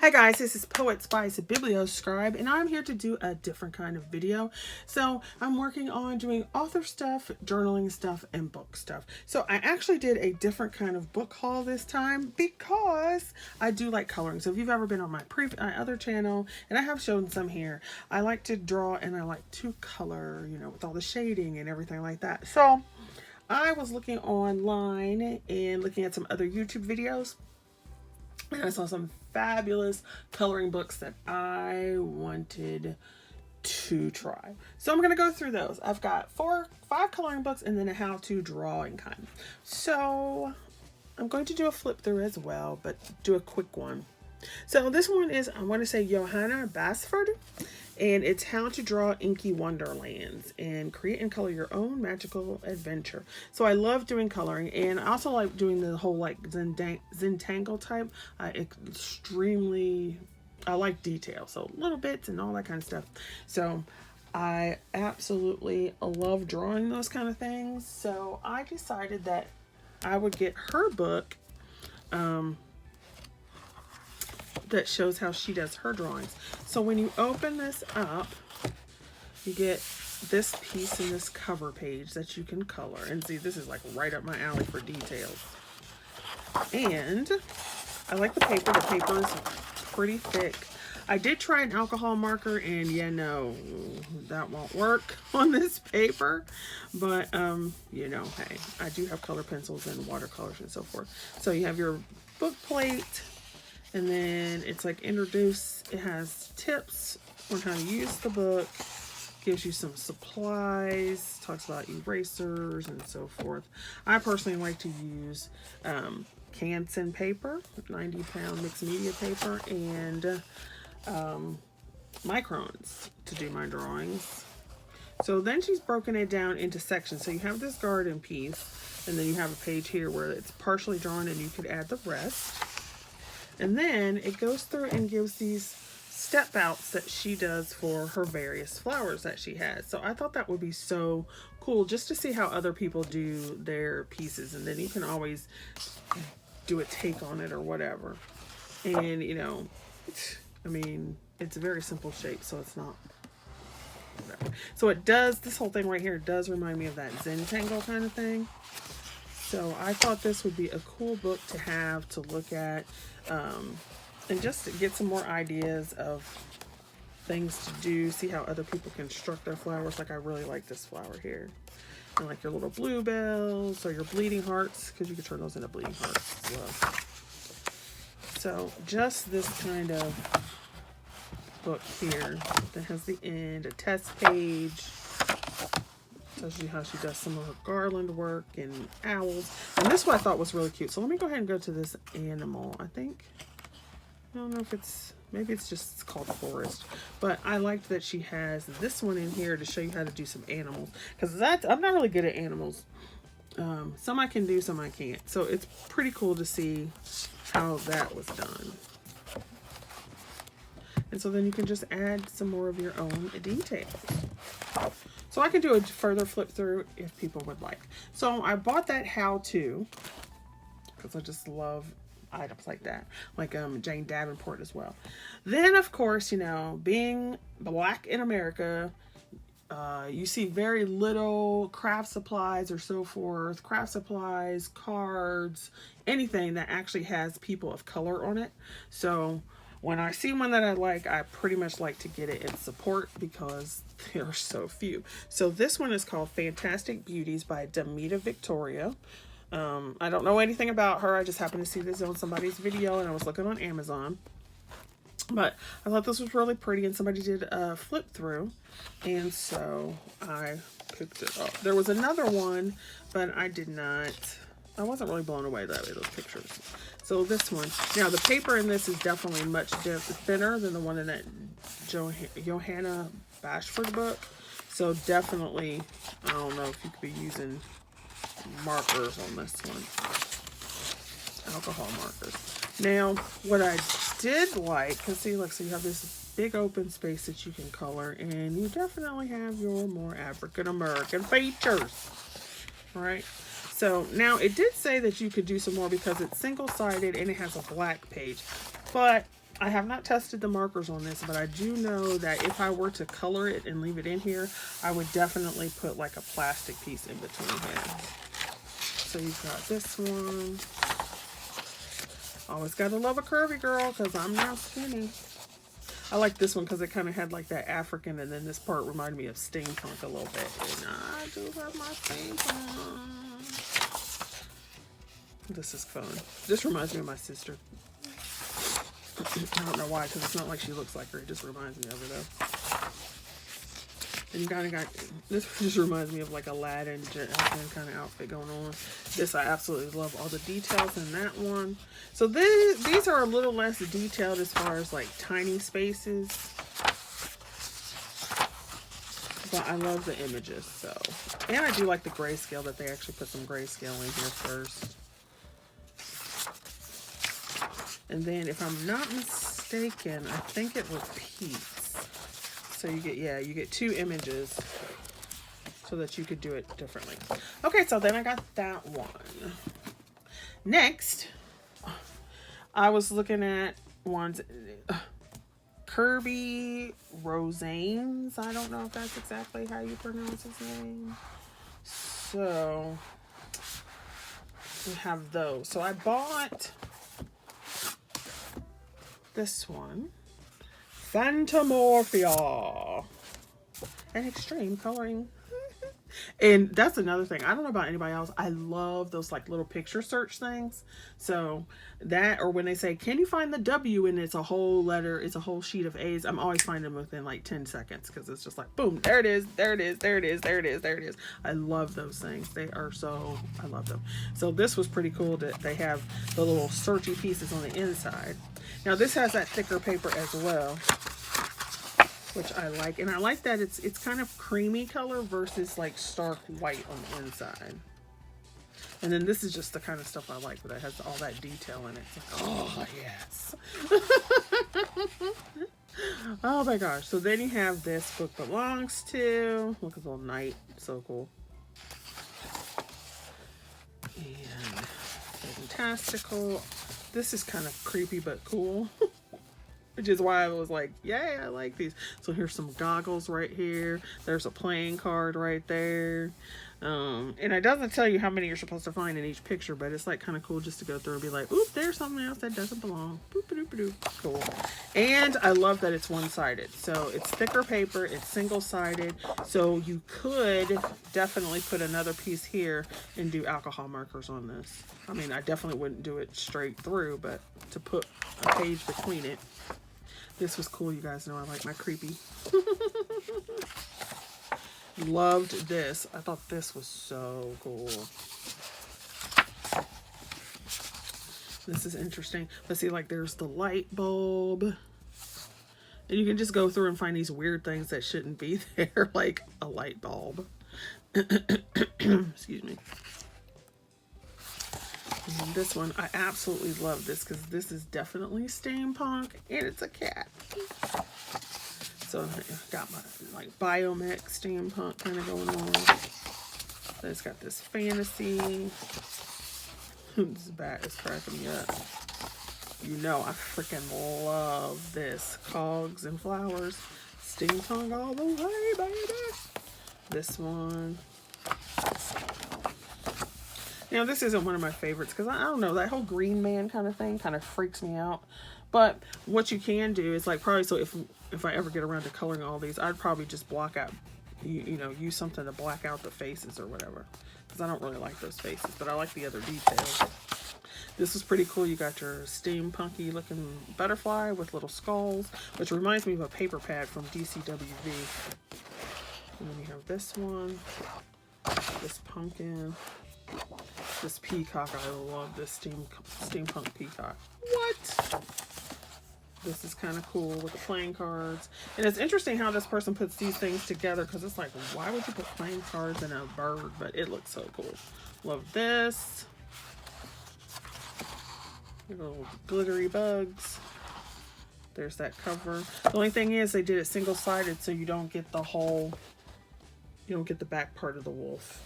Hi guys, this is Poet Spice Biblioscribe, and I'm here to do a different kind of video. So I'm working on doing author stuff, journaling stuff, and book stuff. So I actually did a different kind of book haul this time because I do like coloring. So if you've ever been on my other channel, and I have shown some here, I like to draw and I like to color, you know, with all the shading and everything like that. So I was looking online and looking at some other YouTube videos, and I saw some fabulous coloring books that I wanted to try. So I'm going to go through those. I've got 5 coloring books and then a how-to drawing kind. So I'm going to do a flip through as well, but do a quick one. So this one is, I want to say, Johanna Basford, and it's how to draw inky wonderlands and create and color your own magical adventure. So I love doing coloring, and I also like doing the whole like Zentangle type. I like detail, so little bits and all that kind of stuff. So I absolutely love drawing those kind of things. So I decided that I would get her book that shows how she does her drawings. So when you open this up, you get this piece in this cover page that you can color. And see, this is like right up my alley for details. And I like the paper. The paper is pretty thick. I did try an alcohol marker, and yeah, no, that won't work on this paper. But, you know, hey, I do have color pencils and watercolors and so forth. So you have your book plate. And then it's like introduce, it has tips on how to use the book, gives you some supplies, talks about erasers and so forth. I personally like to use Canson paper, 90-pound mixed media paper, and microns to do my drawings. So then she's broken it down into sections. So you have this garden piece, and then you have a page here where it's partially drawn and you could add the rest. And then it goes through and gives these step outs that she does for her various flowers that she has. So I thought that would be so cool just to see how other people do their pieces. And then you can always do a take on it or whatever. And, you know, I mean, it's a very simple shape, so it's not whatever. So it does, this whole thing right here does remind me of that Zentangle kind of thing. So I thought this would be a cool book to have to look at, and just to get some more ideas of things to do, see how other people construct their flowers. Like I really like this flower here. And like your little bluebells or your bleeding hearts, because you can turn those into bleeding hearts as well. So just this kind of book here that has the end, a test page. Tells you how she does some of her garland work and owls. And this one I thought was really cute. So let me go ahead and go to this animal. I don't know if it's, maybe it's just called Forest. But I liked that she has this one in here to show you how to do some animals. Because I'm not really good at animals. Some I can do, some I can't. So it's pretty cool to see how that was done. And so then you can just add some more of your own details. So I can do a further flip through if people would like. So I bought that how-to because I just love items like that, like Jane Davenport as well. Then of course, you know, being Black in America, you see very little craft supplies or so forth, craft supplies, cards, anything that actually has people of color on it. So when I see one that I like, I pretty much like to get it in support because there are so few. So this one is called Fantastic Beauties by Demita Victoria. I don't know anything about her. I just happened to see this on somebody's video and I was looking on Amazon. But I thought this was really pretty and somebody did a flip through. And so I picked it up. There was another one, but I wasn't really blown away that way, those pictures. So this one, now the paper in this is definitely much thinner than the one in that Johanna Basford book. So definitely, I don't know if you could be using markers on this one. Alcohol markers. Now, what I did like, because see, look, so you have this big open space that you can color, and you definitely have your more African American features, right? So now it did say that you could do some more because it's single-sided and it has a black page, but I have not tested the markers on this, but I do know that if I were to color it and leave it in here, I would definitely put like a plastic piece in between here. So you've got this one. Always gotta love a curvy girl because I'm not skinny. I like this one because it kind of had like that African, and then this part reminded me of steampunk a little bit. And I do love my steampunk. This is fun. This reminds me of my sister. I don't know why, because it's not like she looks like her. It just reminds me of her though. And you kind of got, this just reminds me of like Aladdin kind of outfit going on. This, I absolutely love all the details in that one. So these are a little less detailed as far as like tiny spaces. But I love the images, so. And I do like the grayscale, that they actually put some grayscale in here first. And then if I'm not mistaken, I think it repeats. So you get, yeah, you get 2 images so that you could do it differently. Okay, so then I got that one. Next, I was looking at ones, Kerby Rosanes. I don't know if that's exactly how you pronounce his name. So we have those. So I bought this one. Phantomorphia and extreme coloring. And that's another thing. I don't know about anybody else. I love those like little picture search things. So that, or when they say, can you find the W, and it's a whole letter, it's a whole sheet of A's, I'm always finding them within like 10 seconds because it's just like, boom, there it is, there it is, there it is, there it is, there it is. I love those things. They are so, I love them. So this was pretty cool that they have the little searchy pieces on the inside. Now this has that thicker paper as well, which I like. And I like that it's kind of creamy color versus like stark white on the inside. And then this is just the kind of stuff I like, that has all that detail in it. It's like, oh yes. Oh my gosh. So then you have This Book Belongs To. Look at the little knight. So cool. And fantastical. This is kind of creepy but cool. Which is why I was like, yeah, I like these. So here's some goggles right here. There's a playing card right there. And it doesn't tell you how many you're supposed to find in each picture, but it's like kind of cool just to go through and be like, oop, there's something else that doesn't belong. Boop-a-doop-a-doop. Cool. And I love that it's one-sided. So it's thicker paper, it's single-sided. So you could definitely put another piece here and do alcohol markers on this. I mean, I definitely wouldn't do it straight through, but to put a page between it. This was cool. You guys know I like my creepy. Loved this. I thought this was so cool. This is interesting. Let's see, like there's the light bulb. And you can just go through and find these weird things that shouldn't be there, like a light bulb. Excuse me. And this one, I absolutely love this because this is definitely steampunk and it's a cat. So I got my like biomech steampunk kind of going on. Then it's got this fantasy. This bat is cracking me up. You know I freaking love this. Cogs and flowers. Steampunk all the way, baby. This one. Now, this isn't one of my favorites because I don't know, that whole green man kind of thing kind of freaks me out. But what you can do is like probably, so if I ever get around to coloring all these, I'd probably just block out, you know, use something to black out the faces or whatever. Because I don't really like those faces, but I like the other details. This is pretty cool. You got your steampunky looking butterfly with little skulls, which reminds me of a paper pad from DCWV. And then you have this one, this pumpkin. This peacock, I love this steampunk peacock. What? This is kind of cool with the playing cards. And it's interesting how this person puts these things together because it's like, why would you put playing cards in a bird? But it looks so cool. Love this. Little glittery bugs. There's that cover. The only thing is they did it single-sided so you don't get the whole, you don't get the back part of the wolf.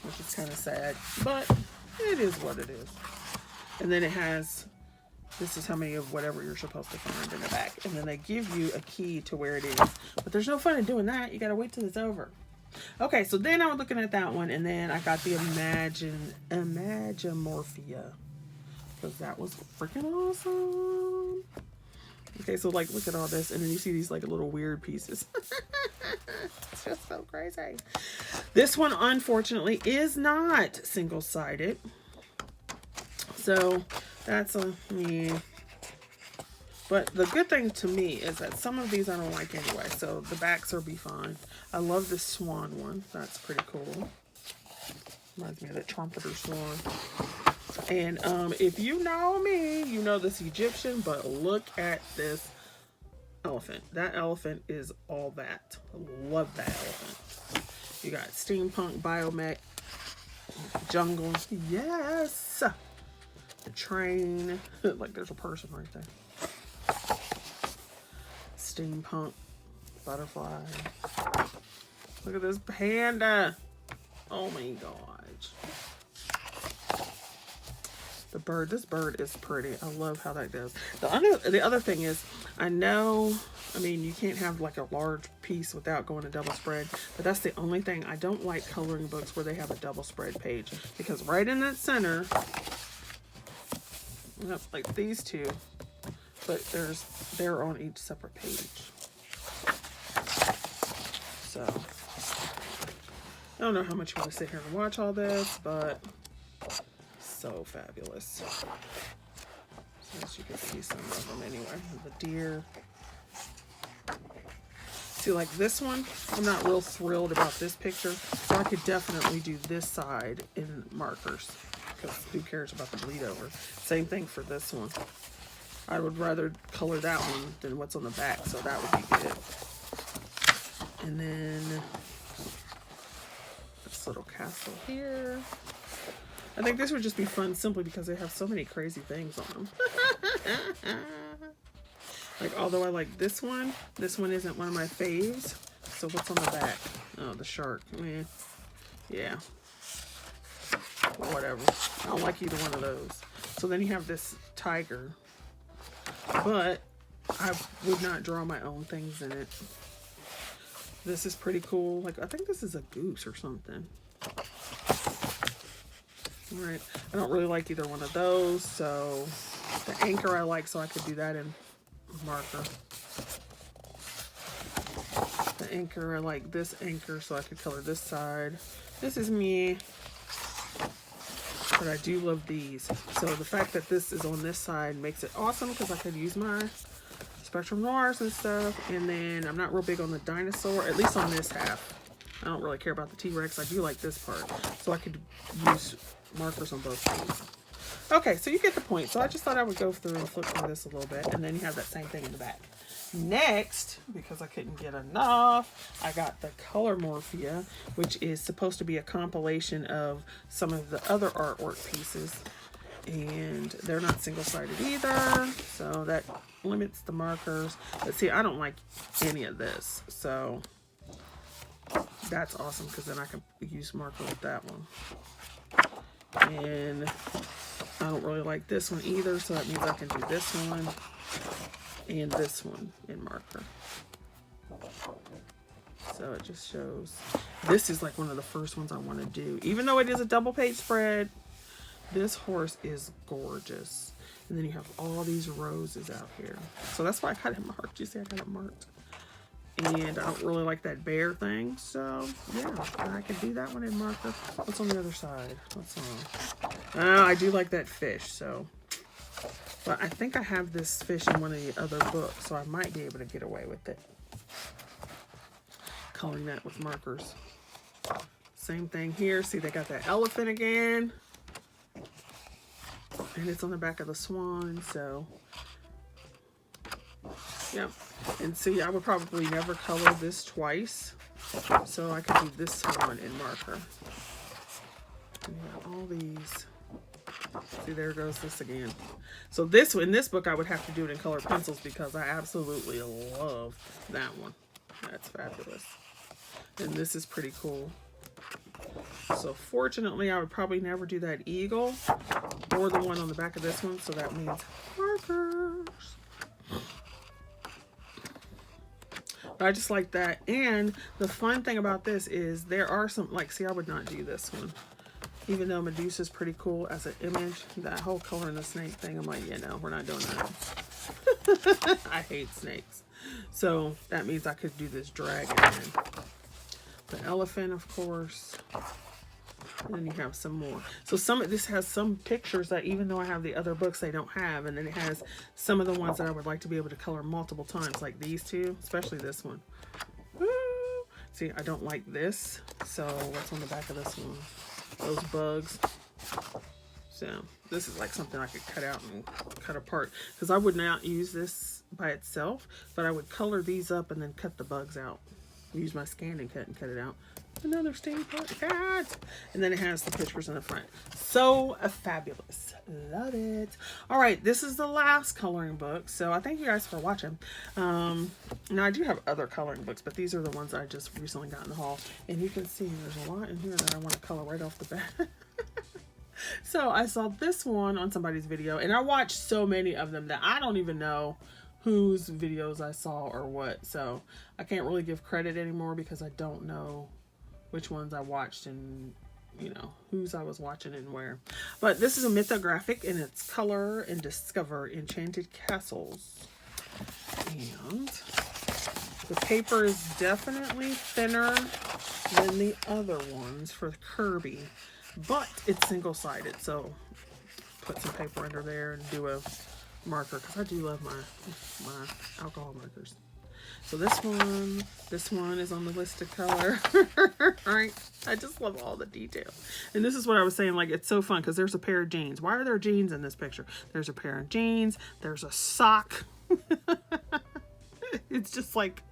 Which is kind of sad, but it is what it is. And then it has This is how many of whatever you're supposed to find in the back. And then they give you a key to where it is. But there's no fun in doing that. You got to wait till it's over. Okay, so then I was looking at that one. And then I got the Imagimorphia. Because that was freaking awesome. Okay, so like look at all this. And then you see these like little weird pieces. It's just so crazy. This one, unfortunately, is not single-sided. So that's a me. But the good thing to me is that some of these I don't like anyway. So the backs will be fine. I love this swan one. That's pretty cool. Reminds me of the trumpeter swan. And if you know me, you know this Egyptian. But look at this elephant. That elephant is all that. I love that elephant. You got steampunk, biomech, jungle. Yes. The train, like there's a person right there. Steampunk, butterfly. Look at this panda. Oh my gosh. The bird, this bird is pretty. I love how that goes. The other thing is, I know, I mean, you can't have like a large piece without going to double spread, but that's the only thing. I don't like coloring books where they have a double spread page, because right in that center, yep, like these two, but they're on each separate page. So I don't know how much you want to sit here and watch all this, but so fabulous. So as you can see some of them anyway. The deer. See, like this one, I'm not real thrilled about this picture, so I could definitely do this side in markers. Because who cares about the bleed over? Same thing for this one. I would rather color that one than what's on the back, so that would be good. And then this little castle here. I think this would just be fun simply because they have so many crazy things on them. Like, although I like this one isn't one of my faves. So what's on the back? Oh, the shark. Man. Yeah. Whatever. I don't like either one of those. So then you have this tiger. But I would not draw my own things in it. This is pretty cool. Like, I think this is a goose or something. Alright. I don't really like either one of those. So the anchor I like, so I could do that in marker. The anchor, I like this anchor, so I could color this side. This is me. But I do love these. So the fact that this is on this side makes it awesome because I could use my Spectrum Noirs and stuff. And then I'm not real big on the dinosaur, at least on this half. I don't really care about the T-Rex. I do like this part. So I could use markers on both sides. Okay, so you get the point. So I just thought I would go through and flip through this a little bit. And then you have that same thing in the back. Next, because I couldn't get enough, I got the Color Morphia, which is supposed to be a compilation of some of the other artwork pieces. And they're not single-sided either, so that limits the markers. But see, I don't like any of this, so that's awesome because then I can use marker with that one. And I don't really like this one either, so that means I can do this one and this one in marker. So it just shows. This is like one of the first ones I want to do. Even though it is a double page spread, this horse is gorgeous. And then you have all these roses out here. So that's why I got it marked. You see I got it marked. And I don't really like that bear thing. So yeah, I can do that one in marker. What's on the other side? What's on? I do like that fish, so. But I think I have this fish in one of the other books, so I might be able to get away with it. Coloring that with markers. Same thing here. See, they got that elephant again. And it's on the back of the swan, so. Yep. And see, I would probably never color this twice. So I could do this one in marker. And you have all these. See, there goes this again. So this one, in this book, I would have to do it in color pencils because I absolutely love that one. That's fabulous. And this is pretty cool. So fortunately, I would probably never do that eagle or the one on the back of this one. So that means markers. But I just like that. And the fun thing about this is there are some, like, see, I would not do this one. Even though Medusa's pretty cool as an image, that whole color in the snake thing, I'm like, yeah, no, we're not doing that. I hate snakes. So that means I could do this dragon. The elephant, of course. And then you have some more. So this has some pictures that even though I have the other books, they don't have. And then it has some of the ones that I would like to be able to color multiple times, like these two, especially this one. Woo! See, I don't like this. So what's on the back of this one? Those bugs. So this is like something I could cut out and cut apart, because I would not use this by itself, but I would color these up and then cut the bugs out. Use my scanning cut and cut it out. Another stain cat. And then it has the pictures in the front. So fabulous. Love it. All right, this is the last coloring book. So I thank you guys for watching. Now I do have other coloring books, but these are the ones I just recently got in the haul. And you can see there's a lot in here that I want to color right off the bat. So I saw this one on somebody's video, and I watched so many of them that I don't even know whose videos I saw or what. So I can't really give credit anymore because I don't know which ones I watched and, you know, whose I was watching and where. But this is a mythographic, and it's Color and Discover Enchanted Castles. And the paper is definitely thinner than the other ones for Kerby, but it's single-sided. So put some paper under there and do a marker, because I do love my alcohol markers. So this one is on the list to color. Right? I just love all the details. And this is what I was saying, like, it's so fun because there's a pair of jeans. Why are there jeans in this picture? There's a pair of jeans. There's a sock. It's just like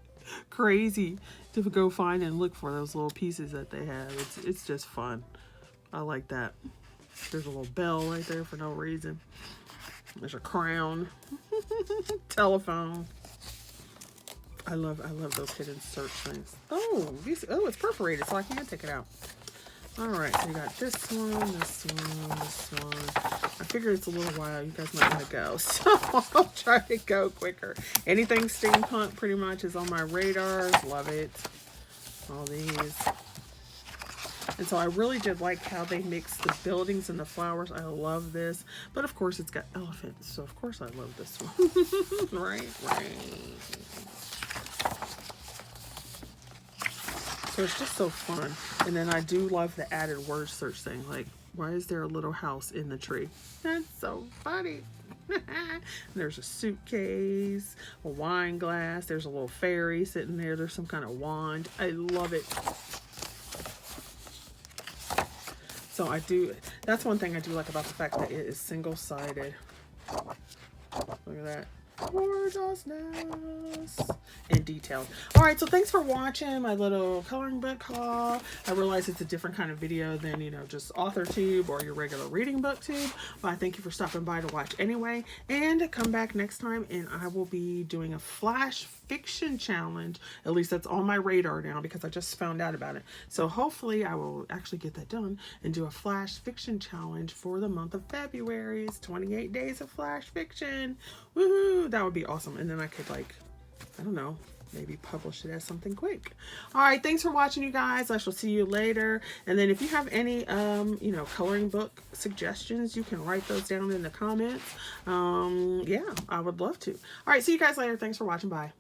crazy to go find and look for those little pieces that they have. It's just fun. I like that. There's a little bell right there for no reason. There's a crown. Telephone. I love those hidden search things. Oh, it's perforated, so I can't take it out. All right, so you got this one, this one, this one. I figured it's a little while. You guys might want to go, so I'll try to go quicker. Anything steampunk pretty much is on my radar. Love it. All these. And so I really did like how they mix the buildings and the flowers. I love this. But of course, it's got elephants, so of course I love this one. Right. So it's just so fun. And then I do love the added word search thing. Like, why is there a little house in the tree? That's so funny. There's a suitcase, a wine glass. There's a little fairy sitting there. There's some kind of wand. I love it. So I do, that's one thing I do like about the fact that it is single-sided. Look at that. Gorgeousness and detailed. All right, so thanks for watching my little coloring book haul. I realize it's a different kind of video than, you know, just author tube or your regular reading book tube, but I thank you for stopping by to watch anyway, and come back next time and I will be doing a flash fiction challenge. At least that's on my radar now because I just found out about it. So hopefully I will actually get that done and do a flash fiction challenge for the month of February. It's 28 days of flash fiction. Woohoo! That would be awesome. And then I could, like, I don't know, maybe publish it as something quick. All right, thanks for watching, you guys. I shall see you later. And then if you have any you know, coloring book suggestions, you can write those down in the comments. Yeah, I would love to. All right, see you guys later. Thanks for watching. Bye.